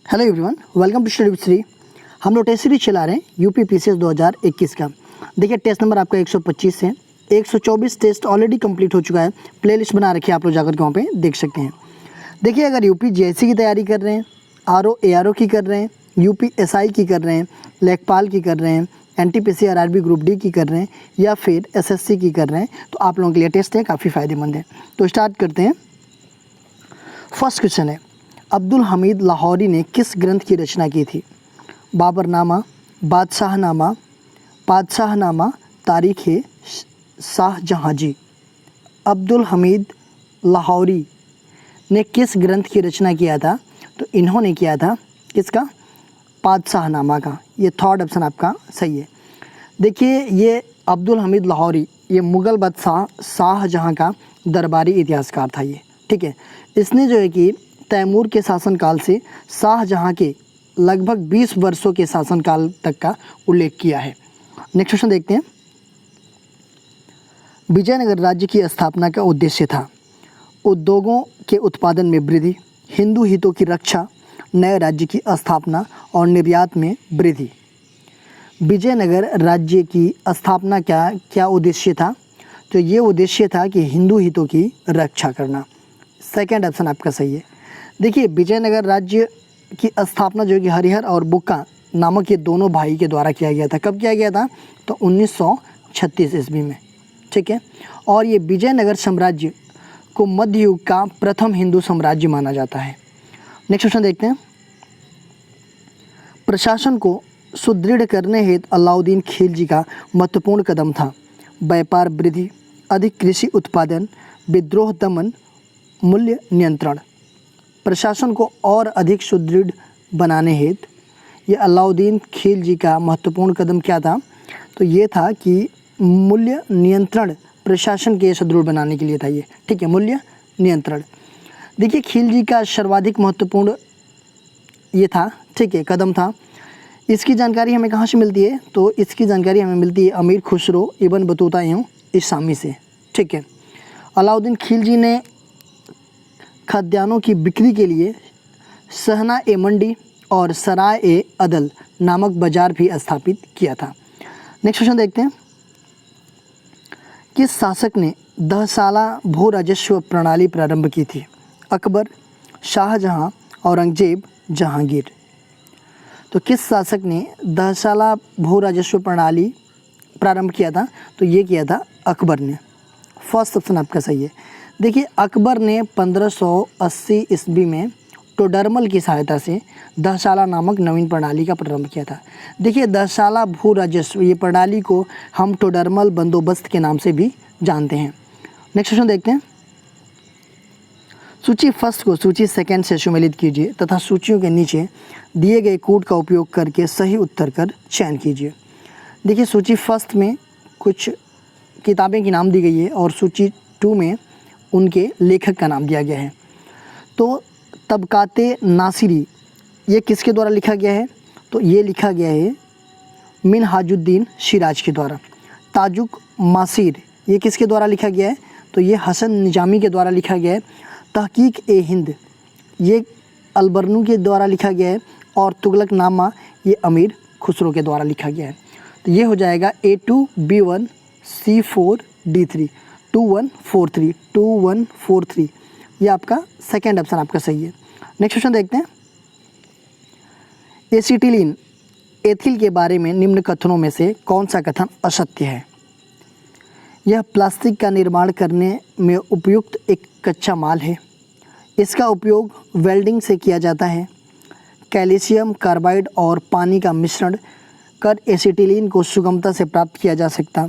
Hello everyone, welcome to study with Shri. हम लोग test series चला रहे हैं यूपी पीसीएस 2021 का। देखिए टेस्ट नंबर आपका 125 है। 124 टेस्ट ऑलरेडी कंप्लीट हो चुका है। प्लेलिस्ट बना रखी है, आप लोग जाकर के वहाँ पे देख सकते हैं। देखिए अगर यूपी जेएससी की तैयारी कर रहे हैं, आरओ एआरओ की कर रहे हैं, यूपी एसआई की कर रहे हैं, लेखपाल की कर रहे हैं, एनटीपीसी आरआरबी ग्रुप डी की कर रहे हैं या फिर एसएससी की कर रहे हैं, तो आप लोगों के लिए टेस्ट है काफ़ी फ़ायदेमंद है। तो स्टार्ट करते हैं। फर्स्ट क्वेश्चन है, अब्दुल हमीद लाहौरी ने किस ग्रंथ की रचना की थी? बाबरनामा, बादशाहनामा, पादशाहनामा, तारीख़ शाहजहाँ जी। अब्दुल हमीद लाहौरी ने किस ग्रंथ की रचना किया था? तो इन्होंने किया था किसका? पादशाहनामा का। ये थर्ड ऑप्शन आपका सही है। देखिए ये अब्दुल हमीद लाहौरी ये मुग़ल बादशाह शाहजहाँ का दरबारी इतिहासकार था ये, ठीक है। इसने जो है कि तैमूर के शासनकाल से शाहजहाँ के लगभग 20 वर्षों के शासनकाल तक का उल्लेख किया है। नेक्स्ट क्वेश्चन देखते हैं। विजयनगर राज्य की स्थापना का उद्देश्य था उद्योगों के उत्पादन में वृद्धि, हिंदू हितों की रक्षा, नए राज्य की स्थापना और निर्यात में वृद्धि। विजयनगर राज्य की स्थापना क्या उद्देश्य था? तो ये उद्देश्य था कि हिंदू हितों की रक्षा करना। सेकंड ऑप्शन आपका सही है। देखिए विजयनगर राज्य की स्थापना जो कि हरिहर और बुक्का नामक ये दोनों भाई के द्वारा किया गया था। कब किया गया था? तो 1936 ईस्वी में, ठीक है। और ये विजयनगर साम्राज्य को मध्य युग का प्रथम हिंदू साम्राज्य माना जाता है। नेक्स्ट क्वेश्चन देखते हैं। प्रशासन को सुदृढ़ करने हेतु अलाउद्दीन खिलजी का महत्वपूर्ण कदम था व्यापार वृद्धि, अधिक कृषि उत्पादन, विद्रोह दमन, मूल्य नियंत्रण। प्रशासन को और अधिक सुदृढ़ बनाने हेतु ये अलाउद्दीन खिलजी का महत्वपूर्ण कदम क्या था? तो ये था कि मूल्य नियंत्रण प्रशासन के सुदृढ़ बनाने के लिए था ये, ठीक है, मूल्य नियंत्रण। देखिए खिलजी का सर्वाधिक महत्वपूर्ण ये था, ठीक है, कदम था। इसकी जानकारी हमें कहाँ से मिलती है? तो इसकी जानकारी हमें मिलती है अमीर खुसरो इब्न बतूता एवं इसामी से, ठीक है। अलाउद्दीन खिलजी ने खाद्यान्नों की बिक्री के लिए सहना ए मंडी और सराय ए अदल नामक बाजार भी स्थापित किया था। नेक्स्ट क्वेश्चन देखते हैं। किस शासक ने 10 साला भू राजस्व प्रणाली प्रारंभ की थी? अकबर, शाहजहाँ, औरंगजेब, जहांगीर। तो किस शासक ने 10 साला भू राजस्व प्रणाली प्रारंभ किया था? तो ये किया था अकबर ने। फर्स्ट ऑप्शन आपका सही है। देखिए अकबर ने 1580 ईस्वी में टोडरमल की सहायता से 10 साला नामक नवीन प्रणाली का प्रारंभ किया था। देखिए 10 साला भू राजस्व ये प्रणाली को हम टोडरमल बंदोबस्त के नाम से भी जानते हैं। नेक्स्ट क्वेश्चन देखते हैं। सूची फर्स्ट को सूची सेकंड से सुमेलित कीजिए तथा सूचियों के नीचे दिए गए कोड का उपयोग करके सही उत्तर कर चयन कीजिए। देखिए सूची फर्स्ट में कुछ किताबें की नाम दी गई है और सूची 2 में उनके लेखक का नाम दिया गया है। तो तबकाते नासिरी ये किसके द्वारा लिखा गया है? तो ये लिखा गया है मिनहाजुद्दीन सिराज के द्वारा। ताजुक मासिर ये किसके द्वारा लिखा गया है? तो ये हसन निजामी के द्वारा लिखा गया है। तहकीक ए हिंद ये अलबरनू के द्वारा लिखा गया है और तुगलकनामा ये अमीर खुसरो के द्वारा लिखा गया है। तो ये हो जाएगा A2 B1 C4 D3 2143 2143। ये आपका सेकेंड ऑप्शन आपका सही है। नेक्स्ट क्वेश्चन देखते हैं। एसिटिलीन एथिल के बारे में निम्न कथनों में से कौन सा कथन असत्य है? यह प्लास्टिक का निर्माण करने में उपयुक्त एक कच्चा माल है। इसका उपयोग वेल्डिंग से किया जाता है। कैल्शियम कार्बाइड और पानी का मिश्रण कर एसिटिलीन को सुगमता से प्राप्त किया जा सकता।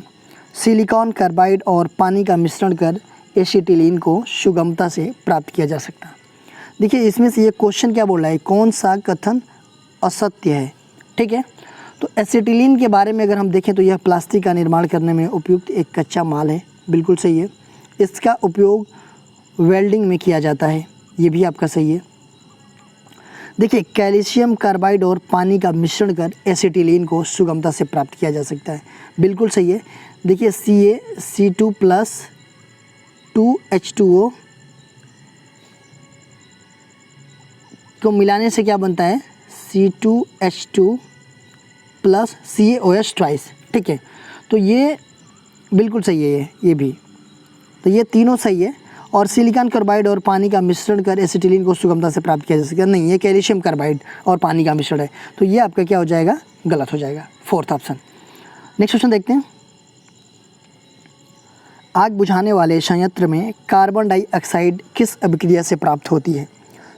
सिलिकॉन कार्बाइड और पानी का मिश्रण कर एसिटिलीन को सुगमता से प्राप्त किया जा सकता। देखिए इसमें से ये क्वेश्चन क्या बोल रहा है, कौन सा कथन असत्य है, ठीक है। तो एसिटिलीन के बारे में अगर हम देखें तो यह प्लास्टिक का निर्माण करने में उपयुक्त एक कच्चा माल है, बिल्कुल सही है। इसका उपयोग वेल्डिंग में किया जाता है, ये भी आपका सही है। देखिए कैल्शियम कार्बाइड और पानी का मिश्रण कर एसिटिलीन को सुगमता से प्राप्त किया जा सकता है, बिल्कुल सही है। देखिए CaC2+2H2O को मिलाने से क्या बनता है, C2H2 प्लस CaOH ट्वाइस, ठीक है। तो ये बिल्कुल सही है, ये भी, तो ये तीनों सही है। और सिलिकॉन कार्बाइड और पानी का मिश्रण कर एसिटिलीन को सुगमता से प्राप्त किया जा सकता है, नहीं, ये कैल्शियम कार्बाइड और पानी का मिश्रण है, तो ये आपका क्या हो जाएगा, गलत हो जाएगा, फोर्थ ऑप्शन। नेक्स्ट क्वेश्चन देखते हैं। आग बुझाने वाले संयंत्र में कार्बन डाइऑक्साइड किस अभिक्रिया से प्राप्त होती है,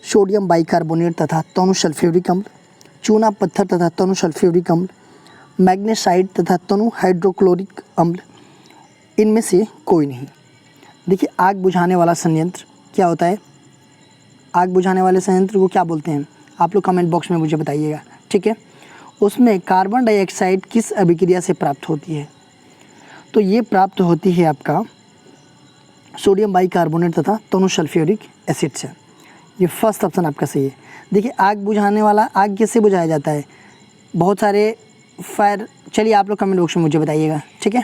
सोडियम बाइकार्बोनेट तथा तनु सल्फ्यूरिक अम्ल, चूना पत्थर तथा तनु सल्फ्यूरिक अम्ल, मैग्नेसाइड तथा तनु हाइड्रोक्लोरिक अम्ल, इनमें से कोई नहीं। देखिए, आग बुझाने वाला संयंत्र क्या होता है, आग बुझाने वाले संयंत्र को क्या बोलते हैं, आप लोग कमेंट बॉक्स में मुझे बताइएगा, ठीक है। उसमें कार्बन डाइऑक्साइड किस अभिक्रिया से प्राप्त होती है, तो ये प्राप्त होती है आपका सोडियम बाइकार्बोनेट तथा तनु सल्फ्यूरिक एसिड से। ये फर्स्ट ऑप्शन आपका सही है। देखिए, आग बुझाने वाला, आग कैसे बुझाया जाता है, बहुत सारे फायर, चलिए आप लोग कमेंट बॉक्स में मुझे बताइएगा, ठीक है।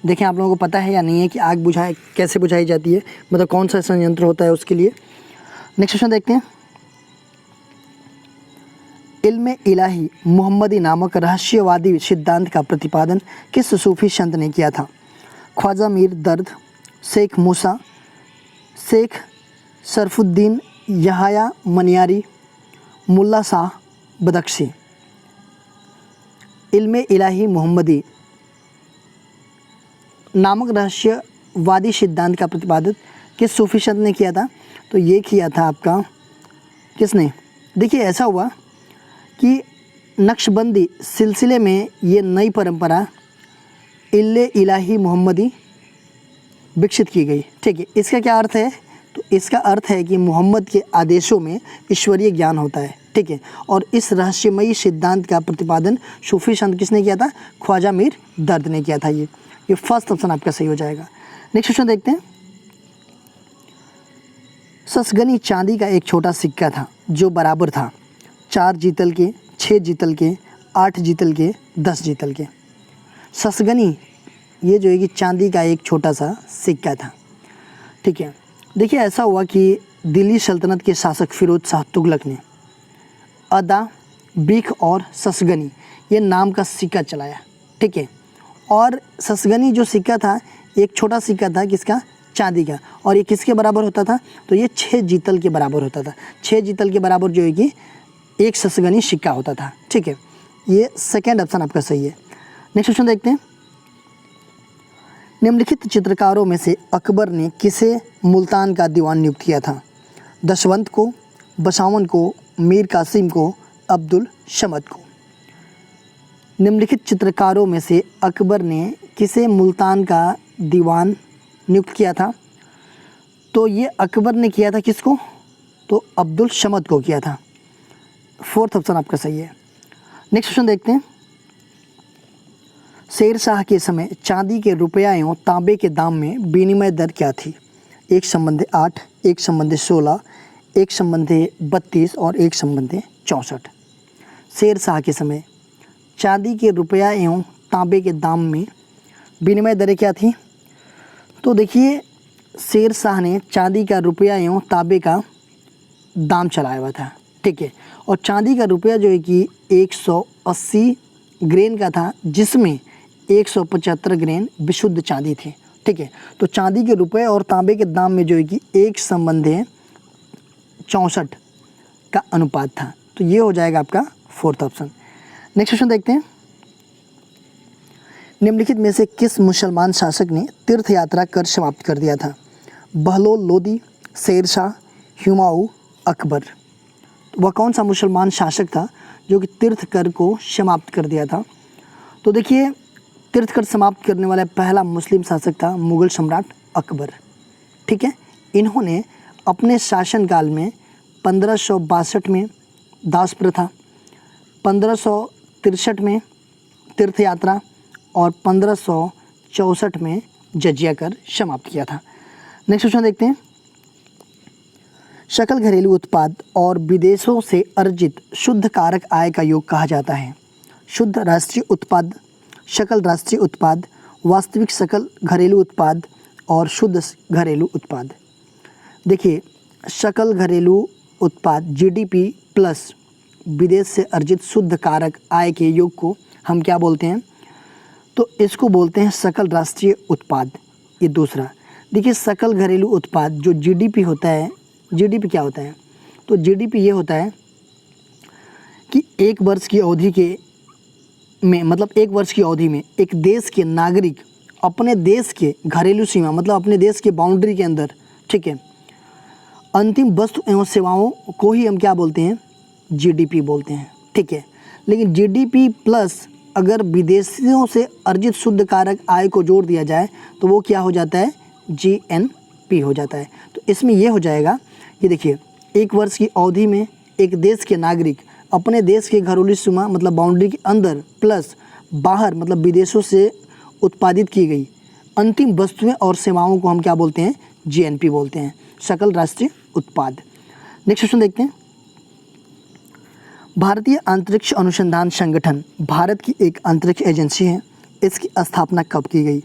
देखें आप लोगों को पता है या नहीं है कि आग बुझाए कैसे बुझाई जाती है, मतलब कौन सा संयंत्र होता है उसके लिए। नेक्स्ट क्वेश्चन देखते हैं। इल्म इलाही मोहम्मदी नामक रहस्यवादी सिद्धांत का प्रतिपादन किस सूफी संत ने किया था, ख्वाजा मीर दर्द, शेख मूसा, शेख शरफुद्दीन यहाया मनियारी, मुल्ला शाह बदख्शी। इल्म इलाही मोहम्मदी नामक रहस्यवादी सिद्धांत का प्रतिपादन किस सूफी संत ने किया था, तो ये किया था आपका किसने, देखिए ऐसा हुआ कि नक्शबंदी सिलसिले में ये नई परंपरा इल्म इलाही मोहम्मदी विकसित की गई, ठीक है। इसका क्या अर्थ है, तो इसका अर्थ है कि मोहम्मद के आदेशों में ईश्वरीय ज्ञान होता है, ठीक है। और इस रहस्यमयी सिद्धांत का प्रतिपादन सूफी संत किसने किया था, ख्वाजा मीर दर्द ने किया था। ये फर्स्ट ऑप्शन आपका सही हो जाएगा। नेक्स्ट क्वेश्चन देखते हैं। ससगनी चांदी का एक छोटा सिक्का था जो बराबर था 4 जीतल के, 6 जीतल के, 8 जीतल के, 10 जीतल के। ससगनी ये जो है कि चांदी का एक छोटा सा सिक्का था, ठीक है। देखिए, ऐसा हुआ कि दिल्ली सल्तनत के शासक फिरोज शाह तुगलक ने अदा, बीख और ससगनी ये नाम का सिक्का चलाया, ठीक है। और ससगनी जो सिक्का था एक छोटा सिक्का था, किसका, चांदी का, और ये किसके बराबर होता था, तो ये 6 जीतल के बराबर होता था। 6 जीतल के बराबर जो है कि एक ससगनी सिक्का होता था, ठीक है। ये सेकेंड ऑप्शन आपका सही है। नेक्स्ट क्वेश्चन देखते हैं। निम्नलिखित चित्रकारों में से अकबर ने किसे मुल्तान का दीवान नियुक्त किया था, दशवंत को, बसावन को, मीर कासिम को, अब्दुल समद को। निम्नलिखित चित्रकारों में से अकबर ने किसे मुल्तान का दीवान नियुक्त किया था, तो ये अकबर ने किया था किसको, तो अब्दुल समद को किया था। फोर्थ ऑप्शन आपका सही है। नेक्स्ट क्वेश्चन देखते हैं। शेर शाह के समय चांदी के रुपया एवं तांबे के दाम में विनिमय दर क्या थी, 1/8, 1/16, 1/32 और 1/64। शेर शाह के समय चांदी के रुपया एवं तांबे के दाम में विनिमय दरें क्या थी, तो देखिए शेर शाह ने चांदी का रुपया एवं तांबे का दाम चलाया हुआ था, ठीक है। और चांदी का रुपया जो है कि 180 ग्रेन का था, जिसमें 175 ग्रेन विशुद्ध चांदी थी, ठीक है। तो चांदी के रुपये और तांबे के दाम में जो है कि 1/64 का अनुपात था, तो ये हो जाएगा आपका फोर्थ ऑप्शन। नेक्स्ट क्वेश्चन देखते हैं। निम्नलिखित में से किस मुसलमान शासक ने तीर्थ यात्रा कर समाप्त कर दिया था, बहलोल लोदी, शेर शाह, हुमायूं, अकबर। वह कौन सा मुसलमान शासक था जो कि तीर्थ कर को समाप्त कर दिया था, तो देखिए तीर्थ कर समाप्त करने वाला पहला मुस्लिम शासक था मुग़ल सम्राट अकबर, ठीक है। इन्होंने अपने शासनकाल में 1562 में दास प्रथा, 1563 में तीर्थ यात्रा और 1564 में जजिया कर समाप्त किया था। नेक्स्ट क्वेश्चन देखते हैं। सकल घरेलू उत्पाद और विदेशों से अर्जित शुद्ध कारक आय का योग कहा जाता है, शुद्ध राष्ट्रीय उत्पाद, सकल राष्ट्रीय उत्पाद, वास्तविक सकल घरेलू उत्पाद और शुद्ध घरेलू उत्पाद। देखिए सकल घरेलू उत्पाद जीडीपी प्लस विदेश से अर्जित शुद्ध कारक आय के योग को हम क्या बोलते हैं? तो इसको बोलते हैं सकल राष्ट्रीय उत्पाद। ये दूसरा। देखिए सकल घरेलू उत्पाद जो जीडीपी होता है, जीडीपी क्या होता है? तो जीडीपी ये होता है कि एक वर्ष की अवधि में मतलब एक वर्ष की अवधि में एक देश के नागरिक अपने देश के घरेलू सीमा मतलब अपने देश के बाउंड्री के अंदर, ठीक है, अंतिम वस्तु एवं सेवाओं को ही हम क्या बोलते हैं? जीडीपी बोलते हैं, ठीक है। लेकिन जीडीपी प्लस अगर विदेशियों से अर्जित शुद्ध कारक आय को जोड़ दिया जाए तो वो क्या हो जाता है? जीएनपी हो जाता है। तो इसमें ये हो जाएगा कि देखिए एक वर्ष की अवधि में एक देश के नागरिक अपने देश के घरेलू सीमा मतलब बाउंड्री के अंदर प्लस बाहर मतलब विदेशों से उत्पादित की गई अंतिम वस्तुएं और सेवाओं को हम क्या बोलते हैं? जीएनपी बोलते हैं, सकल राष्ट्रीय उत्पाद। नेक्स्ट क्वेश्चन देखते हैं। भारतीय अंतरिक्ष अनुसंधान संगठन भारत की एक अंतरिक्ष एजेंसी है। इसकी स्थापना कब की गई?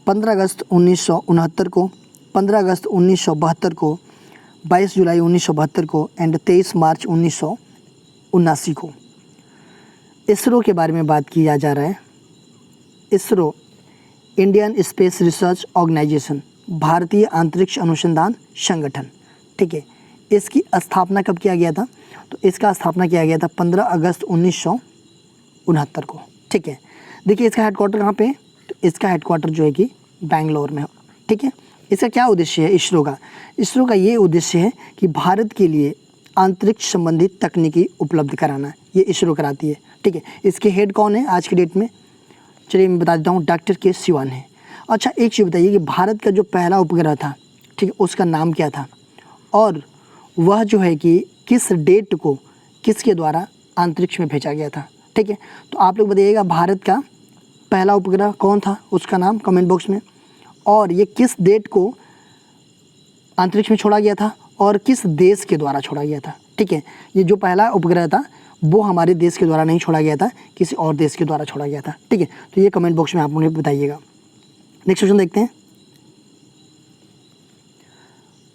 15 अगस्त 1969 को, 15 अगस्त 1972 को, 22 जुलाई 1972 को एंड 23 मार्च 1979 को। इसरो के बारे में बात किया जा रहा है। ISRO Indian Space Research Organisation, भारतीय अंतरिक्ष अनुसंधान संगठन, ठीक है। इसकी स्थापना कब किया गया था? तो इसका स्थापना किया गया था 15 अगस्त 1969 को, ठीक है। देखिए इसका हेडक्वार्टर कहाँ पे है? तो इसका हेडक्वार्टर जो है कि बेंगलोर में हो, ठीक है। इसका क्या उद्देश्य है इसरो का? इसरो का ये उद्देश्य है कि भारत के लिए अंतरिक्ष संबंधित तकनीकी उपलब्ध कराना, ये इसरो कराती है, ठीक है। इसके हेड कौन है आज की डेट में? चलिए मैं बता देता हूँ, डॉक्टर के सिवान है। अच्छा एक चीज़ बताइए कि भारत का जो पहला उपग्रह था, ठीक है, उसका नाम क्या था? और वह जो है कि किस डेट को किसके द्वारा अंतरिक्ष में भेजा गया था, ठीक है। तो आप लोग बताइएगा भारत का पहला उपग्रह कौन था, उसका नाम कमेंट बॉक्स में, और ये किस डेट को अंतरिक्ष में छोड़ा गया था और किस देश के द्वारा छोड़ा गया था, ठीक है। ये जो पहला उपग्रह था वो हमारे देश के द्वारा नहीं छोड़ा गया था, किसी और देश के द्वारा छोड़ा गया था, ठीक है। तो ये कमेंट बॉक्स में आप मुझे बताइएगा। नेक्स्ट क्वेश्चन देखते हैं।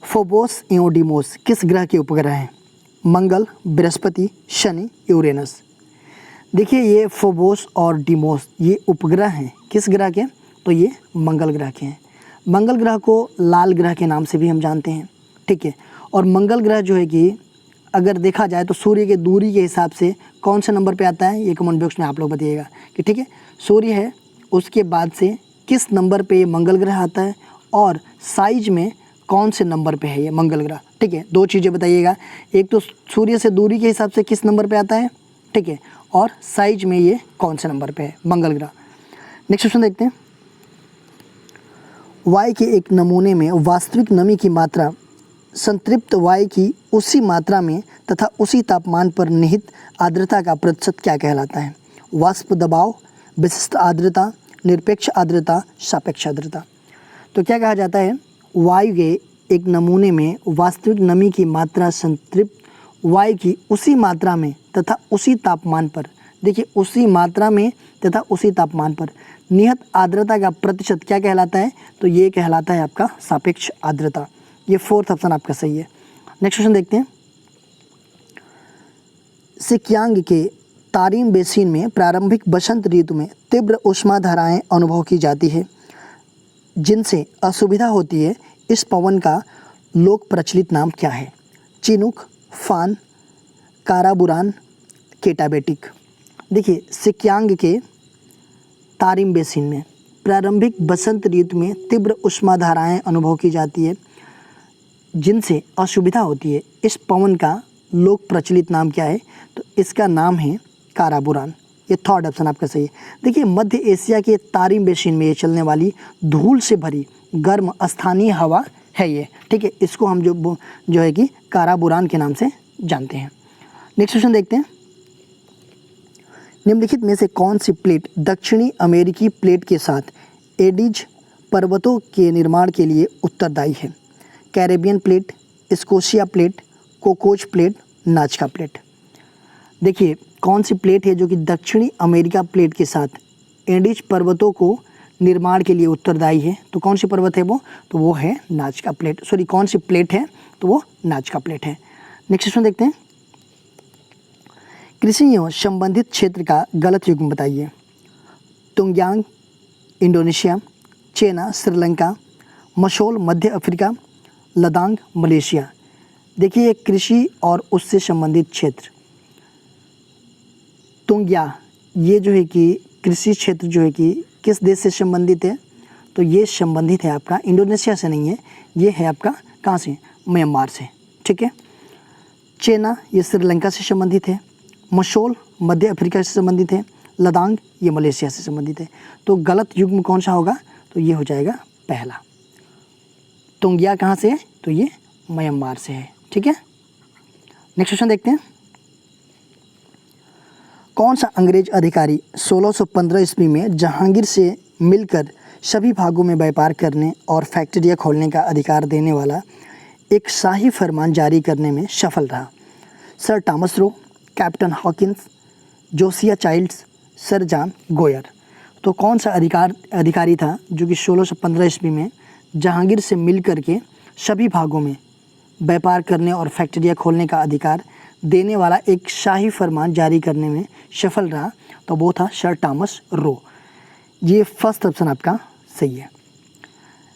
फोबोस एवं डीमोस किस ग्रह के उपग्रह हैं? मंगल, बृहस्पति, शनि, यूरेनस। देखिए ये फोबोस और डीमोस ये उपग्रह हैं किस ग्रह के? तो ये मंगल ग्रह के हैं। मंगल ग्रह को लाल ग्रह के नाम से भी हम जानते हैं, ठीक है। और मंगल ग्रह जो है कि अगर देखा जाए तो सूर्य के दूरी के हिसाब से कौन से नंबर पे आता है, ये कमेंट बॉक्स में आप लोग बताइएगा कि ठीक है। सूर्य है, उसके बाद से किस नंबर पे ये मंगल ग्रह आता है और साइज में कौन से नंबर पे है ये मंगल ग्रह, ठीक है। दो चीज़ें बताइएगा, एक तो सूर्य से दूरी के हिसाब से किस नंबर पे आता है, ठीक है, और साइज में ये कौन से नंबर पे है मंगल ग्रह। नेक्स्ट क्वेश्चन देखते हैं। वायु के एक नमूने में वास्तविक नमी की मात्रा संतृप्त वायु की उसी मात्रा में तथा उसी तापमान पर निहित आर्द्रता का प्रतिशत क्या कहलाता है? वाष्प दबाव, विशिष्ट आर्द्रता, निरपेक्ष आर्द्रता, सापेक्ष आर्द्रता। तो क्या कहा जाता है? वायु के एक नमूने में वास्तविक नमी की मात्रा संतृप्त वायु की उसी मात्रा में तथा उसी तापमान पर, देखिए उसी मात्रा में तथा उसी तापमान पर निहित आर्द्रता का प्रतिशत क्या कहलाता है? तो ये कहलाता है आपका सापेक्ष आर्द्रता। ये फोर्थ ऑप्शन आपका सही है। नेक्स्ट क्वेश्चन देखते हैं। सिक्यांग के तारिम बेसिन में प्रारंभिक बसंत ऋतु में तीव्र ऊष्माधाराएं अनुभव की जाती है जिनसे असुविधा होती है। इस पवन का लोक प्रचलित नाम क्या है? चिनुक, फान, काराबुरान, केटाबेटिक। देखिए सिक्यांग के तारिम बेसिन में प्रारंभिक बसंत ऋतु में तीव्र ऊष्माधाराएं अनुभव की जाती है जिनसे असुविधा होती है। इस पवन का लोक प्रचलित नाम क्या है? तो इसका नाम है काराबुरान। ये थर्ड ऑप्शन आपका सही है। देखिए मध्य एशिया के तारिम बेसिन में ये चलने वाली धूल से भरी गर्म स्थानीय हवा है ये, ठीक है। इसको हम जो है कि काराबुरान के नाम से जानते हैं। नेक्स्ट क्वेश्चन देखते हैं। निम्नलिखित में से कौन सी प्लेट दक्षिणी अमेरिकी प्लेट के साथ एडीज पर्वतों के निर्माण के लिए उत्तरदायी है? Caribbean plate, Scotia plate, Cocos plate, Nazca plate. देखिए कौन सी प्लेट है जो कि दक्षिणी अमेरिका प्लेट के साथ एडीज पर्वतों को निर्माण के लिए उत्तरदायी है? तो कौन सी पर्वत है वो? तो वो है नाजका प्लेट। सॉरी कौन सी प्लेट है? तो वो नाजका प्लेट है। नेक्स्ट क्वेश्चन देखते हैं, कृषि एवं संबंधित क्षेत्र का गलत युग्म बताइए। तुंगयांग इंडोनेशिया, चेना श्रीलंका, मशोल मध्य अफ्रीका, लदांग मलेशिया। देखिए कृषि और उससे संबंधित क्षेत्र, तुंगया ये जो है कि कृषि क्षेत्र जो है कि किस देश से संबंधित है, तो ये संबंधित है आपका इंडोनेशिया से नहीं है, ये है आपका कहाँ से, म्यांमार से, ठीक है। चेना ये श्रीलंका से संबंधित है, मशोल मध्य अफ्रीका से संबंधित है, लदांग ये मलेशिया से संबंधित है। तो गलत युग्म कौन सा होगा, तो ये हो जाएगा पहला। तुंगया कहाँ से है, तो ये म्यांमार से है, ठीक है। नेक्स्ट क्वेश्चन देखते हैं, कौन सा अंग्रेज अधिकारी 1615 ईस्वी में जहांगीर से मिलकर सभी भागों में व्यापार करने और फैक्ट्रियाँ खोलने का अधिकार देने वाला एक शाही फरमान जारी करने में सफल रहा। Sir Thomas Roe, captain Hawkins, Josiah Childs, sir John Gayer. तो कौन सा अधिकारी था जो कि 1615 ईस्वी में जहांगीर से मिल कर के सभी भागों में व्यापार करने और फैक्ट्रियाँ खोलने का अधिकार देने वाला एक शाही फरमान जारी करने में सफल रहा, तो वो था सर थॉमस रो। ये फर्स्ट ऑप्शन आपका सही है।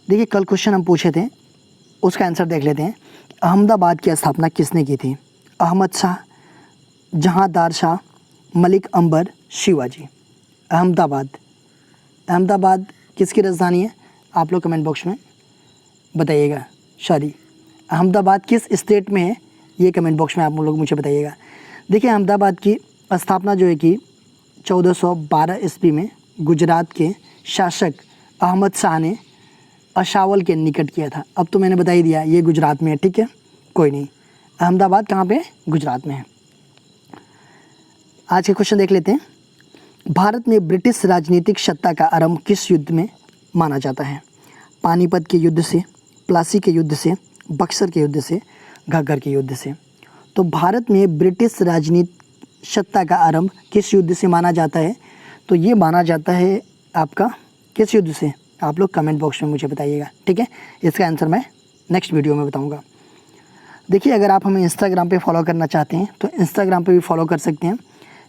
देखिए कल क्वेश्चन हम पूछे थे, उसका आंसर देख लेते हैं। अहमदाबाद की स्थापना किसने की थी? अहमद शाह, जहांदार शाह, मलिक अंबर, शिवाजी। अहमदाबाद किसकी राजधानी है? आप लोग कमेंट बॉक्स में बताइएगा। सॉरी, अहमदाबाद किस स्टेट में है, ये कमेंट बॉक्स में आप लोग मुझे बताइएगा। देखिए अहमदाबाद की स्थापना जो है कि 1412 ईस्वी में गुजरात के शासक अहमद शाह ने अशावल के निकट किया था। अब तो मैंने बता ही दिया ये गुजरात में है, ठीक है, कोई नहीं। अहमदाबाद कहाँ पे है? गुजरात में है। आज के क्वेश्चन देख लेते हैं। भारत में ब्रिटिश राजनीतिक सत्ता का आरंभ किस युद्ध में माना जाता है? पानीपत के युद्ध से, प्लासी के युद्ध से, बक्सर के युद्ध से, घग्गर के युद्ध से। तो भारत में ब्रिटिश राजनीतिक सत्ता का आरंभ किस युद्ध से माना जाता है? तो ये माना जाता है आपका किस युद्ध से? आप लोग कमेंट बॉक्स में मुझे बताइएगा, ठीक है। इसका आंसर मैं नेक्स्ट वीडियो में बताऊंगा। देखिए अगर आप हमें इंस्टाग्राम पे फॉलो करना चाहते हैं तो इंस्टाग्राम पे भी फॉलो कर सकते हैं।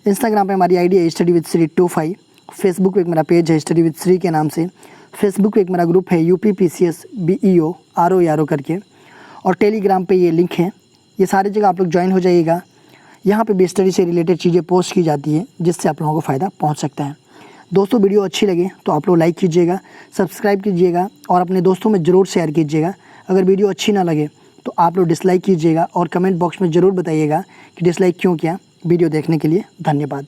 इंस्टाग्राम पे हमारी आईडी है स्टडी विद श्री 25। फेसबुक पे एक मेरा पेज है स्टडी विद श्री के नाम से। फेसबुक पे एक मेरा ग्रुप है UPPCS BEO RO करके, और टेलीग्राम पे ये लिंक है। ये सारी जगह आप लोग ज्वाइन हो जाइएगा। यहाँ पे भी स्टडी से रिलेटेड चीज़ें पोस्ट की जाती है जिससे आप लोगों को फ़ायदा पहुँच सकता है। दोस्तों वीडियो अच्छी लगे तो आप लोग लाइक कीजिएगा, सब्सक्राइब कीजिएगा और अपने दोस्तों में ज़रूर शेयर कीजिएगा। अगर वीडियो अच्छी ना लगे तो आप लोग डिसलाइक कीजिएगा और कमेंट बॉक्स में ज़रूर बताइएगा कि डिसलाइक क्यों किया। वीडियो देखने के लिए धन्यवाद।